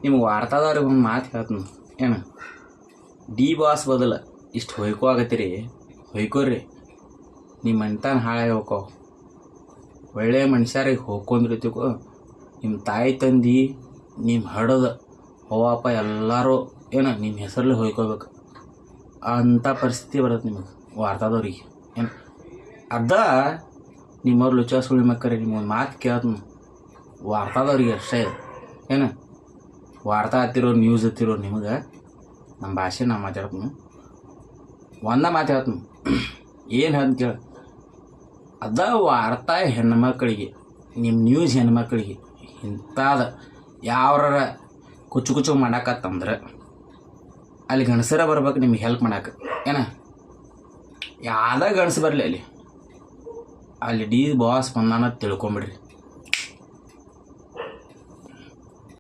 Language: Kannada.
ನಿಮ್ಗೆ ವಾರ್ತಾದವ್ರಿಗೆ ಒಂದು ಮಾತು ಹೇಳ್ತೀನಿ ಏನು, ಡಿ ಬಾಸ್ ಬದಲು ಇಷ್ಟು ಹೊಯ್ಕೋ ಆಗತ್ತೀರಿ, ಹೊಯ್ಕೋರಿ ನಿಮ್ಮ ಮನೆತನ ಹಾಳಾಗಿ ಹೋಕೋ. ಒಳ್ಳೆ ಮನುಷ್ಯರಿಗೆ ಹೋಗ್ಕೊಂಡಿರ್ತೀಕೋ, ನಿಮ್ಮ ತಾಯಿ ತಂದೆ ನಿಮ್ಮ ಹಡದ ಅವ್ವಪ್ಪ ಎಲ್ಲರೂ ಏನು ನಿಮ್ಮ ಹೆಸರಲ್ಲಿ ಹೊಯ್ಕೋಬೇಕು ಅಂಥ ಪರಿಸ್ಥಿತಿ ಬರುತ್ತೆ ನಿಮಗೆ ವಾರ್ತಾದವ್ರಿಗೆ ಏನು. ಅದ ನಿಮ್ಮವ್ರು ಲುಚ್ಚ ಸುಳಿ ಮಕ್ಕರಿ ನಿಮ್ಮೊಂದು ಮಾತು ಕೇಳ್ತೀನಿ, ವಾರ್ತಾದವ್ರಿಗೆ ಅಷ್ಟೇ ಏನು. ವಾರ್ತಾ ಹತ್ತಿರೋ ನ್ಯೂಸ್ ಹತ್ತಿರೋ ನಿಮಗೆ ನಮ್ಮ ಭಾಷೆ ನಾ ಮಾತಾಡ್ತೀನಿ, ಒಂದ ಮಾತು ಹೇಳ್ತೀನಿ ಏನು ಹೇಳ್ತೀನಿ ಕೇಳ. ಅದ ವಾರ್ತಾ ಹೆಣ್ಮಕ್ಳಿಗೆ, ನಿಮ್ಮ ನ್ಯೂಸ್ ಹೆಣ್ಮಕ್ಳಿಗೆ ಇಂಥದ ಯಾವ್ರ ಕುಚ್ಚು ಮಾಡಾಕತ್ತಂದ್ರೆ ಅಲ್ಲಿ ಗಣಸರ ಬರ್ಬೇಕು ನಿಮ್ಗೆ ಹೆಲ್ಪ್ ಮಾಡಕ್ಕೆ ಏನ. ಯಾವ್ದ ಗಣಸು ಬರಲಿ ಅಲ್ಲಿ ಡಿ ಬಾಸ್ ಬಂದಾನ ತಿಳ್ಕೊಂಬಿಡ್ರಿ.